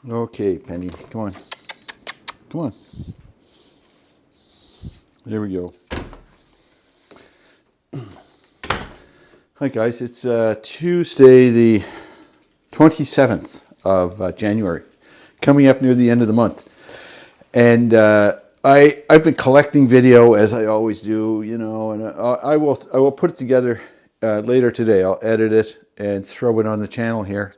Okay, Penny, come on. Come on. There we go. Hi, guys. It's Tuesday, the 27th of January, coming up near the end of the month. And I've been collecting video, as I always do, you know, and I will put it together later today. I'll edit it and throw it on the channel here.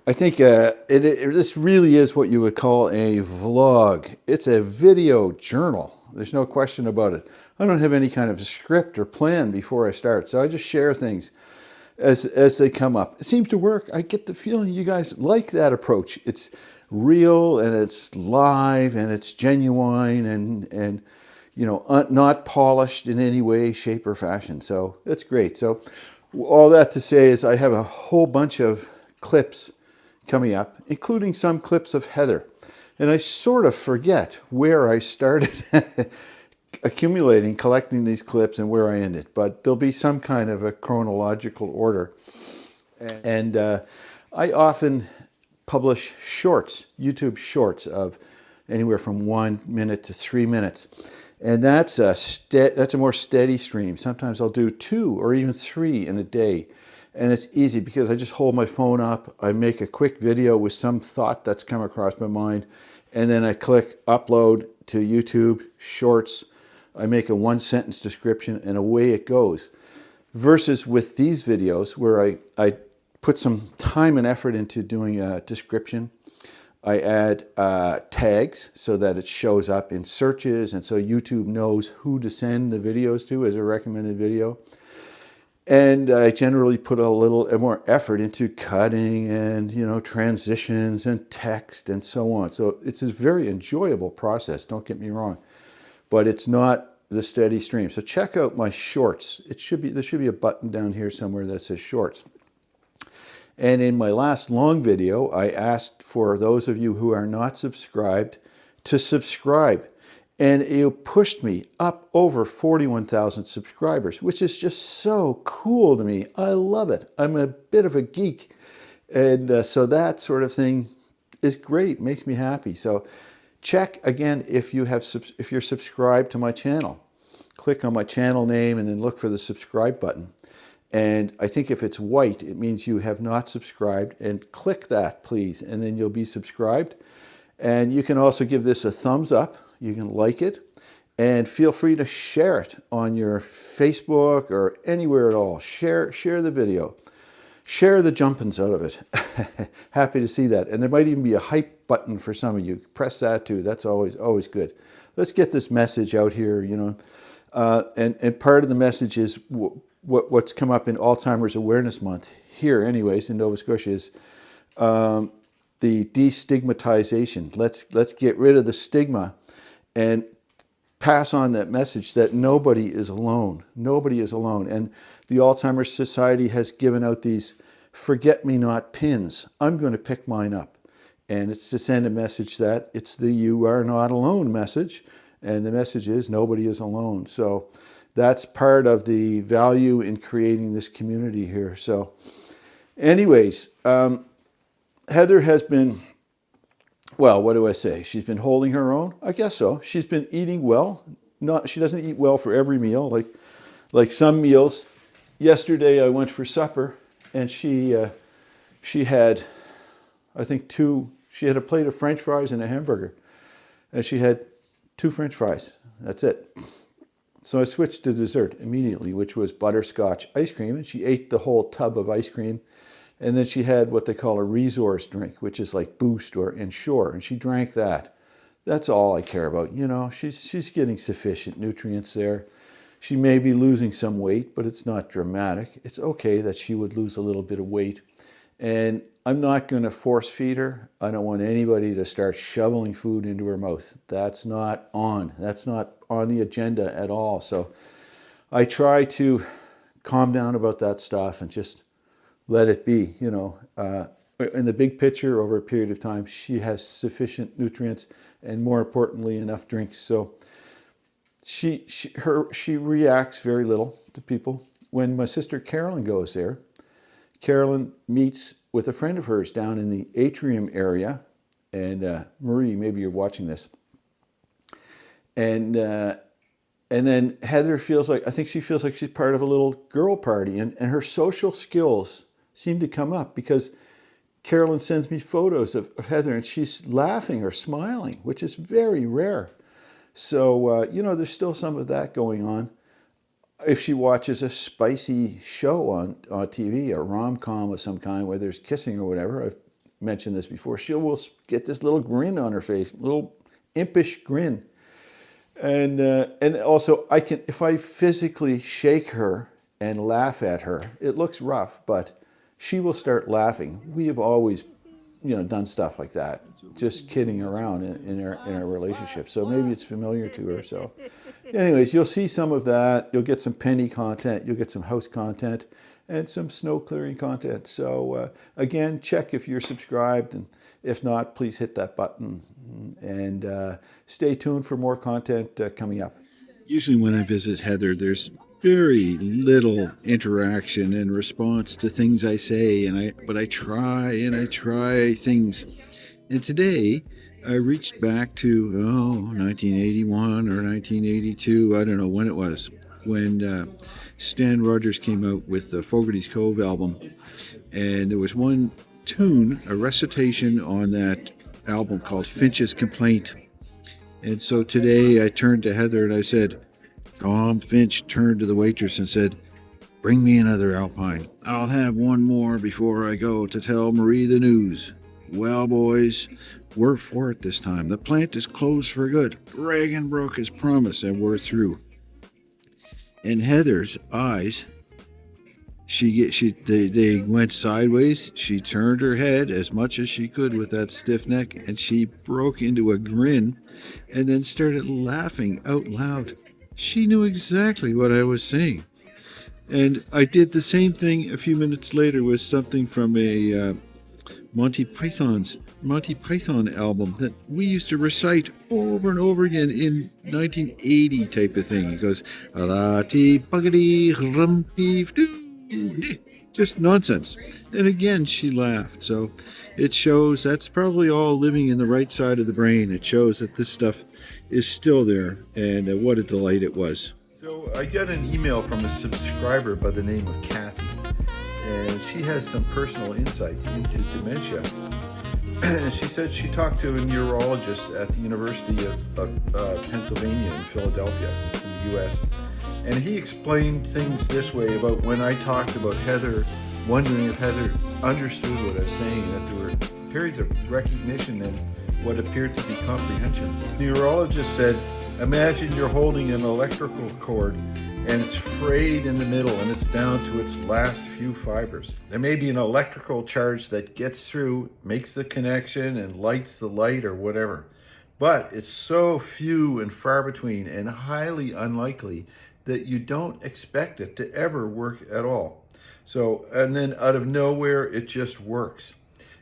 I think this really is what you would call a vlog. It's a video journal. There's no question about it. I don't have any kind of script or plan before I start, so I just share things as they come up. It seems to work. I get the feeling you guys like that approach. It's real and it's live and it's genuine and you know, not polished in any way, shape, or fashion. So that's great. So all that to say is I have a whole bunch of clips coming up, including some clips of Heather. And I sort of forget where I started collecting these clips and where I ended, but there'll be some kind of a chronological order. And I often publish shorts, YouTube shorts of anywhere from 1 minute to 3 minutes. And that's a more steady stream. Sometimes I'll do 2 or even 3 in a day. And it's easy because I just hold my phone up, I make a quick video with some thought that's come across my mind, and then I click upload to YouTube, shorts, I make a 1-sentence description, and away it goes. Versus with these videos where I put some time and effort into doing a description, I add tags so that it shows up in searches, and so YouTube knows who to send the videos to as a recommended video. And I generally put a little more effort into cutting and, you know, transitions and text and so on. So it's a very enjoyable process, don't get me wrong, but it's not the steady stream. So check out my shorts. There should be a button down here somewhere that says shorts. And in my last long video, I asked for those of you who are not subscribed to subscribe. And it pushed me up over 41,000 subscribers, which is just so cool to me. I love it. I'm a bit of a geek. And so that sort of thing is great, makes me happy. So check again if you're subscribed to my channel. Click on my channel name and then look for the subscribe button. And I think if it's white, it means you have not subscribed. And click that, please, and then you'll be subscribed. And you can also give this a thumbs up. You can like it, and feel free to share it on your Facebook or anywhere at all. Share the video. Share the jumpings out of it. Happy to see that. And there might even be a hype button for some of you. Press that too. That's always good. Let's get this message out here, you know. And part of the message is what's come up in Alzheimer's Awareness Month here anyways in Nova Scotia is the destigmatization. Let's get rid of the stigma and pass on that message that nobody is alone. Nobody is alone. And the Alzheimer's Society has given out these forget-me-not pins. I'm going to pick mine up. And it's to send a message that it's the you are not alone message. And the message is nobody is alone. So that's part of the value in creating this community here. So anyways, Heather has been, well, what do I say? She's been holding her own? I guess so. She's been eating well. She doesn't eat well for every meal, like some meals. Yesterday I went for supper and she had, I think she had a plate of French fries and a hamburger. And she had 2 French fries. That's it. So I switched to dessert immediately, which was butterscotch ice cream. And she ate the whole tub of ice cream. And then she had what they call a resource drink, which is like Boost or Ensure, and she drank that. That's all I care about. You know, she's getting sufficient nutrients there. She may be losing some weight, but it's not dramatic. It's okay that she would lose a little bit of weight. And I'm not going to force feed her. I don't want anybody to start shoveling food into her mouth. That's not on the agenda at all. So I try to calm down about that stuff and just let it be, you know. In the big picture, over a period of time, she has sufficient nutrients and, more importantly, enough drinks. So she reacts very little to people. When my sister Carolyn goes there, Carolyn meets with a friend of hers down in the atrium area. And Marie, maybe you're watching this. And then Heather feels like, I think she feels like she's part of a little girl party. And her social skills seem to come up because Carolyn sends me photos of Heather and she's laughing or smiling, which is very rare. So, there's still some of that going on. If she watches a spicy show on TV, a rom-com of some kind where there's kissing or whatever, I've mentioned this before, she will get this little grin on her face, little impish grin. And also, if I physically shake her and laugh at her, it looks rough, but she will start laughing. We have always, done stuff like that, just kidding around in our relationship. So maybe it's familiar to her. So, anyways, you'll see some of that. You'll get some penny content. You'll get some house content and some snow clearing content. So again, check if you're subscribed, and if not, please hit that button and stay tuned for more content coming up. Usually when I visit Heather, there's very little interaction and response to things I say, but I try things. And today I reached back to 1981 or 1982, I don't know when it was, when Stan Rogers came out with the Fogarty's Cove album, and there was one tune, a recitation on that album called Finch's Complaint. And so today I turned to Heather and I said, Tom Finch turned to the waitress and said, "Bring me another Alpine. I'll have one more before I go to tell Marie the news. Well, boys, we're for it this time. The plant is closed for good. Reagan broke his promise and we're through." And Heather's eyes, they went sideways. She turned her head as much as she could with that stiff neck, and she broke into a grin and then started laughing out loud. She knew exactly what I was saying. And I did the same thing a few minutes later with something from a Monty Python album that we used to recite over and over again in 1980 type of thing. It goes, "Alati buggity rumpty doo," just nonsense. And again, she laughed. So it shows that's probably all living in the right side of the brain. It shows that this stuff is still there, and what a delight it was. So I got an email from a subscriber by the name of Kathy, and she has some personal insights into dementia. And she said she talked to a neurologist at the University of Pennsylvania in Philadelphia in the U.S., and he explained things this way about when I talked about Heather, wondering if Heather understood what I was saying, that there were periods of recognition and what appeared to be comprehension. The neurologist said, imagine you're holding an electrical cord and it's frayed in the middle and it's down to its last few fibers. There may be an electrical charge that gets through, makes the connection and lights the light or whatever, but it's so few and far between and highly unlikely that you don't expect it to ever work at all. So, and then out of nowhere, it just works.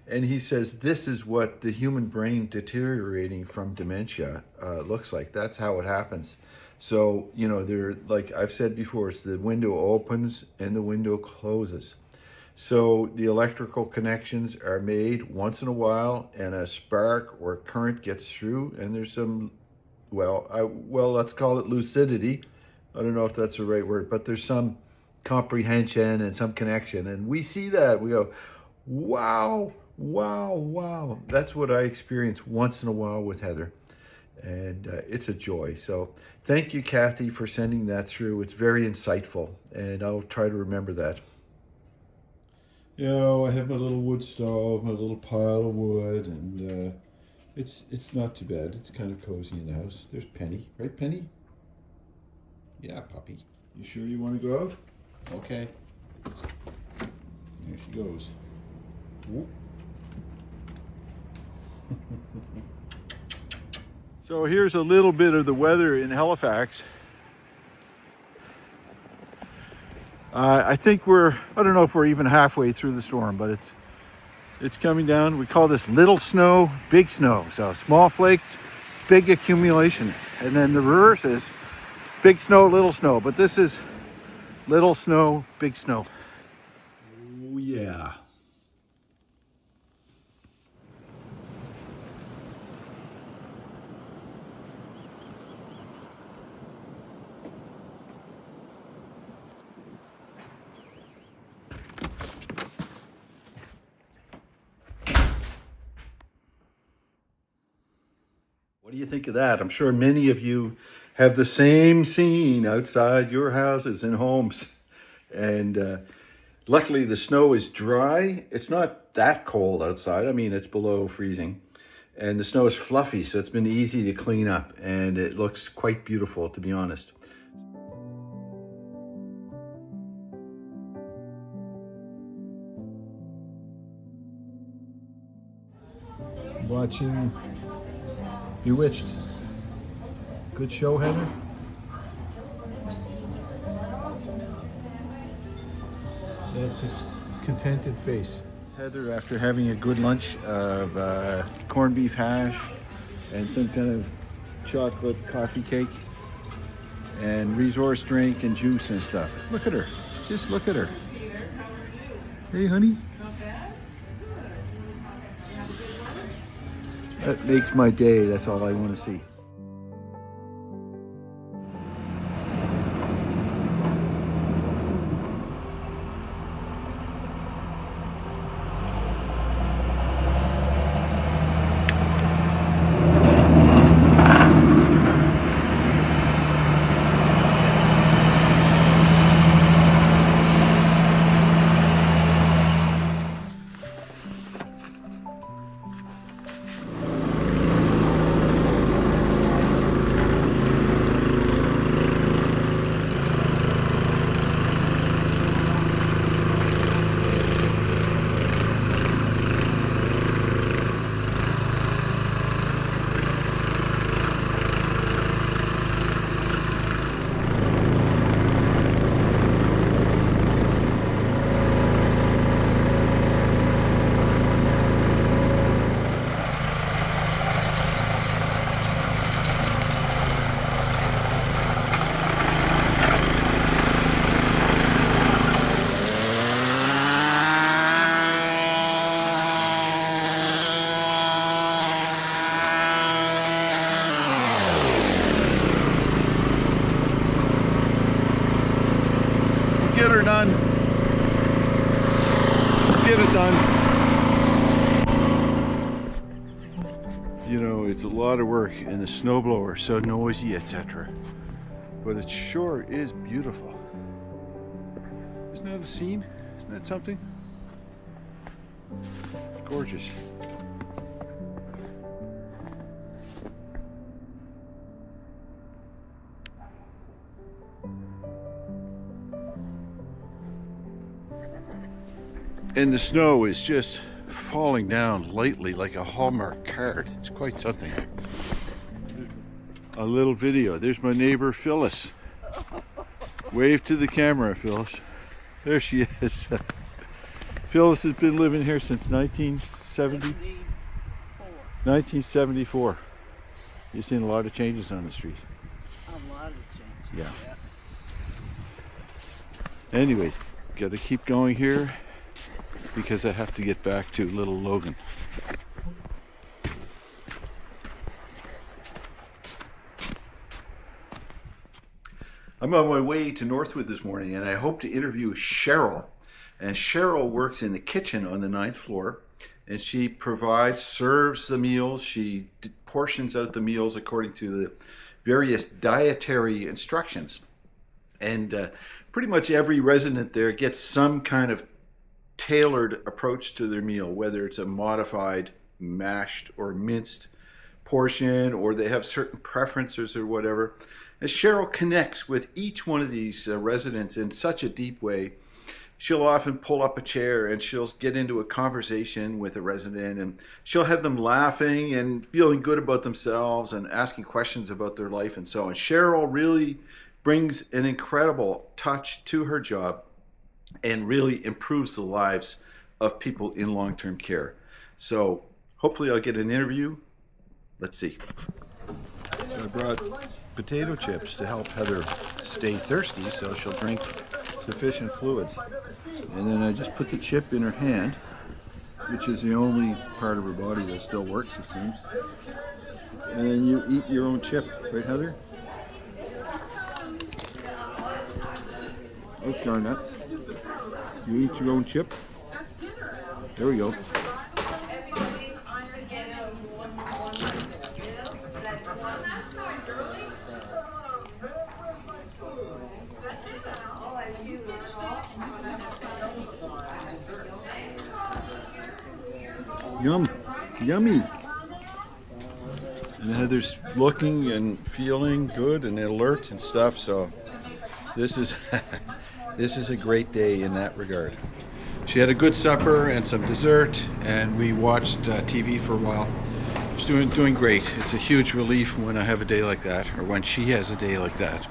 And he says this is what the human brain deteriorating from dementia looks like. That's how it happens. So, they're, like I've said before, it's the window opens and the window closes. So the electrical connections are made once in a while and a spark or current gets through, and there's some, let's call it lucidity. I don't know if that's the right word, but there's some comprehension and some connection. And we see that. We go, wow. That's what I experience once in a while with Heather. And it's a joy. So thank you, Kathy, for sending that through. It's very insightful. And I'll try to remember that. I have my little wood stove, my little pile of wood, and it's not too bad. It's kind of cozy in the house. There's Penny. Right, Penny? Yeah, puppy. You sure you want to go out? Okay. There she goes. Whoop. So here's a little bit of the weather in Halifax. I think I don't know if we're even halfway through the storm, but it's coming down. We call this little snow, big snow. So small flakes, big accumulation. And then the reverse is big snow, little snow. But this is little snow, big snow. Oh yeah. What do you think of that? I'm sure many of you have the same scene outside your houses and homes. And luckily the snow is dry. It's not that cold outside. I mean, it's below freezing. And the snow is fluffy, so it's been easy to clean up. And it looks quite beautiful, to be honest. Watching Bewitched. Good show, Heather? That's a contented face. Heather, after having a good lunch of corned beef hash and some kind of chocolate coffee cake and resource drink and juice and stuff. Look at her. Just look at her. Hey, honey. That makes my day. That's all I want to see. Get her done. Get it done. You know, it's a lot of work and the snowblower so noisy, etc. But it sure is beautiful. Isn't that a scene? Isn't that something? It's gorgeous. And the snow is just falling down lightly like a Hallmark card. It's quite something. A little video. There's my neighbor Phyllis. Wave to the camera, Phyllis. There she is. Phyllis has been living here since 1974. You've seen a lot of changes on the street. A lot of changes. Yeah. Anyways, got to keep going here because I have to get back to little Logan. I'm on my way to Northwood this morning and I hope to interview Cheryl. And Cheryl works in the kitchen on the 9th floor and she serves the meals. She portions out the meals according to the various dietary instructions. And pretty much every resident there gets some kind of tailored approach to their meal, whether it's a modified, mashed, or minced portion, or they have certain preferences or whatever. As Cheryl connects with each one of these residents in such a deep way, she'll often pull up a chair and she'll get into a conversation with a resident and she'll have them laughing and feeling good about themselves and asking questions about their life and so on. Cheryl really brings an incredible touch to her job and really improves the lives of people in long-term care. So hopefully I'll get an interview. Let's see. So I brought potato chips to help Heather stay thirsty so she'll drink sufficient fluids. And then I just put the chip in her hand, which is the only part of her body that still works, it seems. And then you eat your own chip, right, Heather? Oh, darn that. You eat your own chip. There we go. Yum. Yummy. And Heather's looking and feeling good and alert and stuff, so this is this is a great day in that regard. She had a good supper and some dessert, and we watched TV for a while. She's doing great. It's a huge relief when I have a day like that, or when she has a day like that.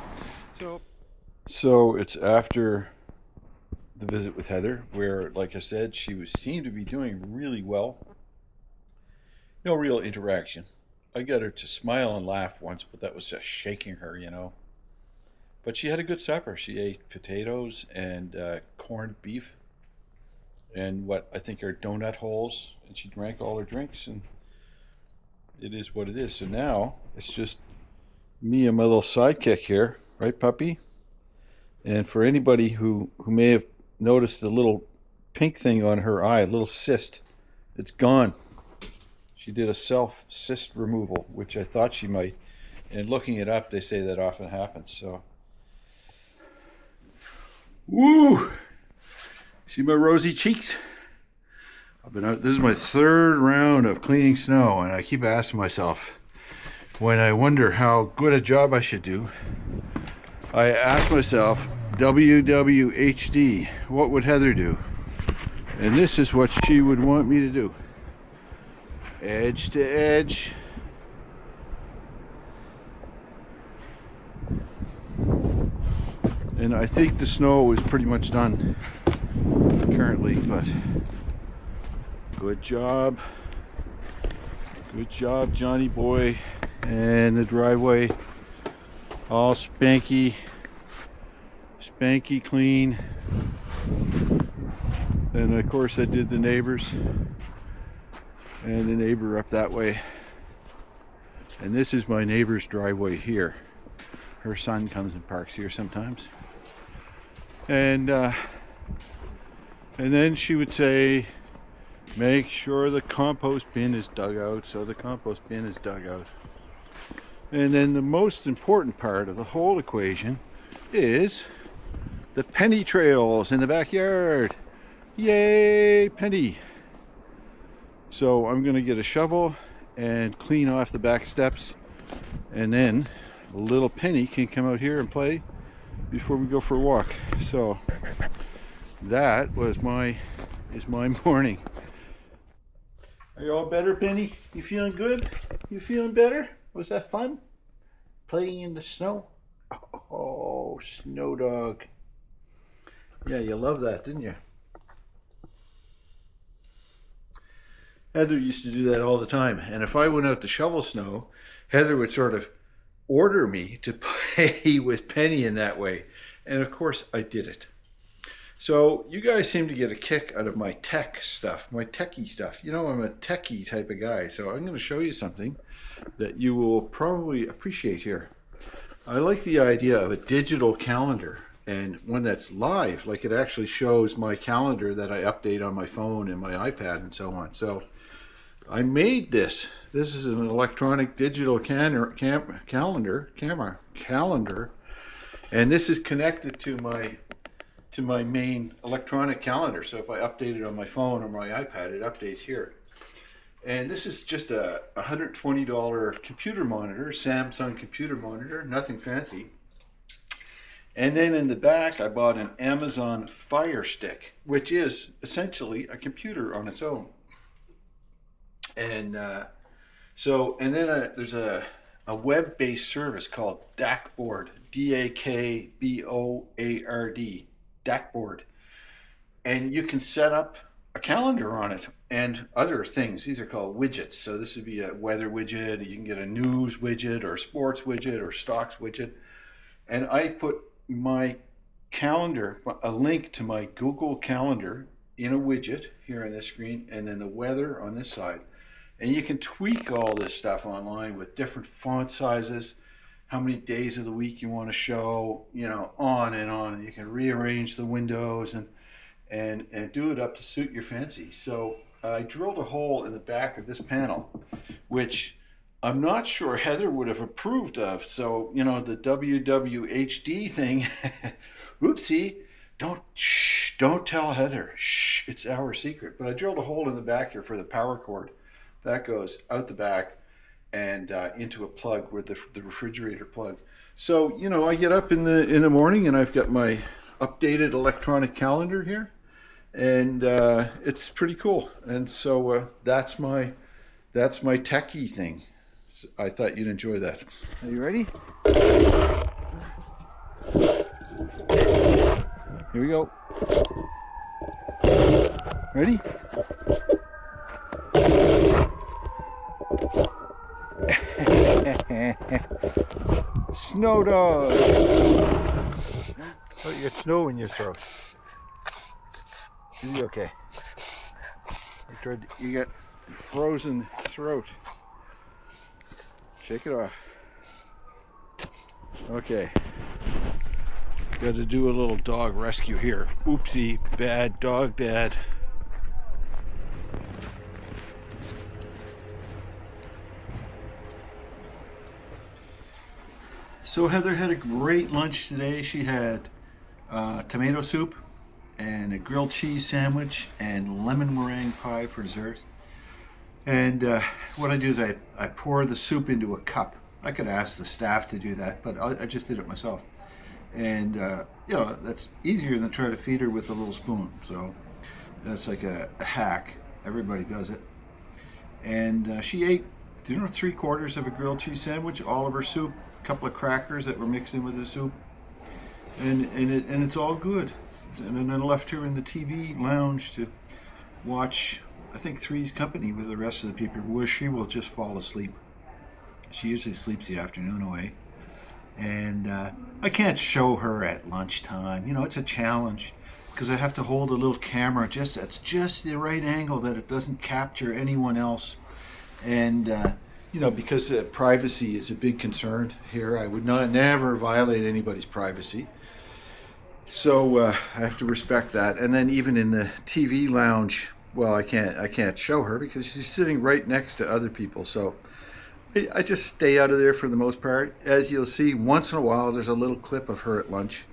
So it's after the visit with Heather, where, like I said, she seemed to be doing really well. No real interaction. I got her to smile and laugh once, but that was just shaking her, you know. But she had a good supper. She ate potatoes and corned beef and what I think are donut holes, and she drank all her drinks, and it is what it is. So now it's just me and my little sidekick here, right, puppy? And for anybody who may have noticed the little pink thing on her eye, a little cyst, it's gone. She did a self-cyst removal, which I thought she might. And looking it up, they say that often happens. So, woo! See my rosy cheeks? I've been out. This is my third round of cleaning snow, and I keep asking myself, when I wonder how good a job I should do, I ask myself, WWHD, what would Heather do? And this is what she would want me to do. Edge to edge. And I think the snow is pretty much done currently, but good job. Good job, Johnny boy. And the driveway all spanky clean. And of course I did the neighbors and the neighbor up that way. And this is my neighbor's driveway here. Her son comes and parks here sometimes. And then she would say, make sure the compost bin is dug out. So the compost bin is dug out. And then the most important part of the whole equation is the penny trails in the backyard. Yay, penny. So I'm going to get a shovel and clean off the back steps, and then little Penny can come out here and play before we go for a walk. So that was my morning. Are you all better, Penny? You feeling good? You feeling better? Was that fun? Playing in the snow? Oh, snow dog. Yeah, you love that, didn't you? Heather used to do that all the time. And if I went out to shovel snow, Heather would sort of order me to play with Penny in that way. And of course, I did it. So you guys seem to get a kick out of my tech stuff, my techie stuff. You know, I'm a techie type of guy. So I'm going to show you something that you will probably appreciate here. I like the idea of a digital calendar, and one that's live, like it actually shows my calendar that I update on my phone and my iPad and so on. So I made this. This is an electronic digital calendar, and this is connected to my main electronic calendar. So if I update it on my phone or my iPad, it updates here. And this is just a $120 computer monitor, Samsung computer monitor, nothing fancy. And then in the back, I bought an Amazon Fire Stick, which is essentially a computer on its own. And there's a web-based service called Dakboard, D-A-K-B-O-A-R-D, Dakboard. And you can set up a calendar on it and other things. These are called widgets. So this would be a weather widget. You can get a news widget or a sports widget or stocks widget. And I put my calendar, a link to my Google Calendar in a widget here on this screen, and then the weather on this side. And you can tweak all this stuff online with different font sizes, how many days of the week you want to show, you know, on and on. And you can rearrange the windows and do it up to suit your fancy. So I drilled a hole in the back of this panel, which I'm not sure Heather would have approved of. So, you know, the WWHD thing, oopsie, don't Don't tell Heather. Shh, it's our secret. But I drilled a hole in the back here for the power cord. That goes out the back and into a plug with the refrigerator plug. So, you know, I get up in the morning and I've got my updated electronic calendar here, and it's pretty cool. And so that's my techie thing. So I thought you'd enjoy that. Are you ready? Here we go. Ready? Snow dog. Oh, you got snow in your throat. Is you okay? You got frozen throat. Shake it off. Okay. Got to do a little dog rescue here. Oopsie, bad dog dad. So Heather had a great lunch today. She had tomato soup and a grilled cheese sandwich and lemon meringue pie for dessert. And what I do is I pour the soup into a cup. I could ask the staff to do that, but I just did it myself. And you know, that's easier than try to feed her with a little spoon. So that's like a hack. Everybody does it. And she ate, 3/4 of a grilled cheese sandwich, all of her soup, a couple of crackers that were mixed in with the soup, and it's all good. And then I left her in the TV lounge to watch, I think, Three's Company with the rest of the people, where she will just fall asleep. She usually sleeps the afternoon away. And I can't show her at lunchtime. You know, it's a challenge because I have to hold a little camera that's just the right angle that it doesn't capture anyone else. And, you know, because privacy is a big concern here, I would never violate anybody's privacy. So I have to respect that. And then even in the TV lounge, well, I can't show her because she's sitting right next to other people. So I just stay out of there for the most part. As you'll see, once in a while, there's a little clip of her at lunch.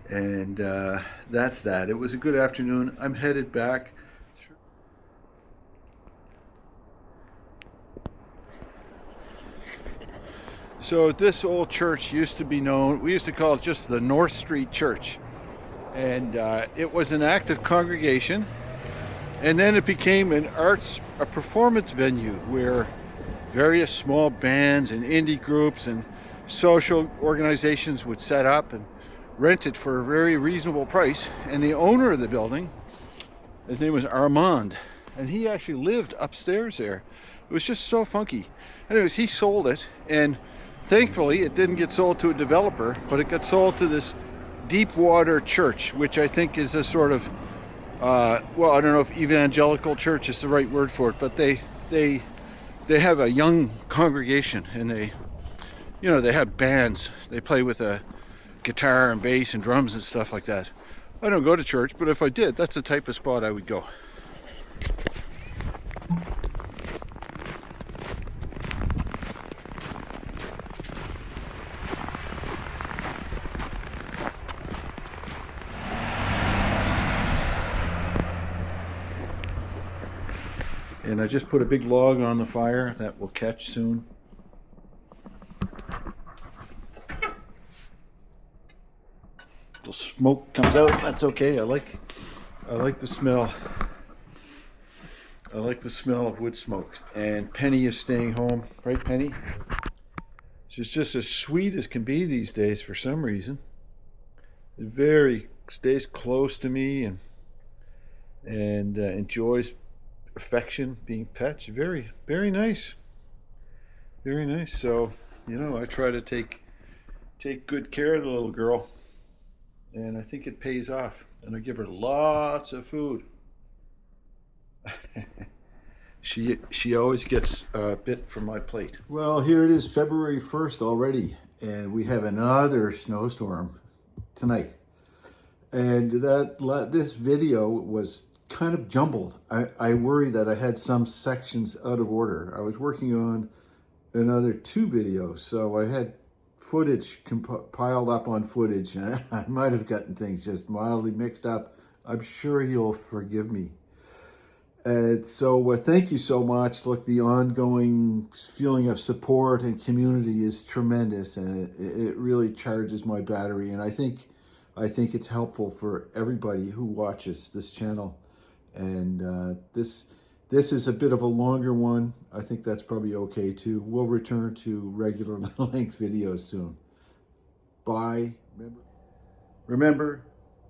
And that's that. It was a good afternoon. I'm headed back. So this old church used to be known, we used to call it just the North Street Church. And it was an active congregation. And then it became a performance venue where various small bands and indie groups and social organizations would set up and rent it for a very reasonable price. And the owner of the building, his name was Armand, and he actually lived upstairs there. It was just so funky. Anyways, he sold it, and thankfully it didn't get sold to a developer, but it got sold to this Deepwater Church, which I think is a sort of, well, I don't know if evangelical church is the right word for it, but they have a young congregation, and they have bands. They play with a guitar and bass and drums and stuff like that. I don't go to church, but if I did, that's the type of spot I would go. And I just put a big log on the fire that will catch soon. The smoke comes out. That's okay. I like the smell. I like the smell of wood smoke. And Penny is staying home, right, Penny? She's just as sweet as can be these days for some reason. It stays close to me and enjoys affection, being pets. Very, very nice. Very nice. So, you know, I try to take good care of the little girl, and I think it pays off. And I give her lots of food. She always gets a bit from my plate. Well, here it is, February 1st already, and we have another snowstorm tonight. And this video was kind of jumbled. I worry that I had some sections out of order. I was working on another 2 videos, so I had footage piled up on footage, and I might have gotten things just mildly mixed up I'm sure he'll forgive me. And so thank you so much. Look, the ongoing feeling of support and community is tremendous, and it really charges my battery. And I think it's helpful for everybody who watches this channel. And this is a bit of a longer one. I think that's probably okay too. We'll return to regular length videos soon. Bye. Remember,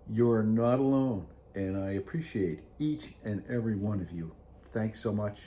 you're not alone, and I appreciate each and every one of you. Thanks so much.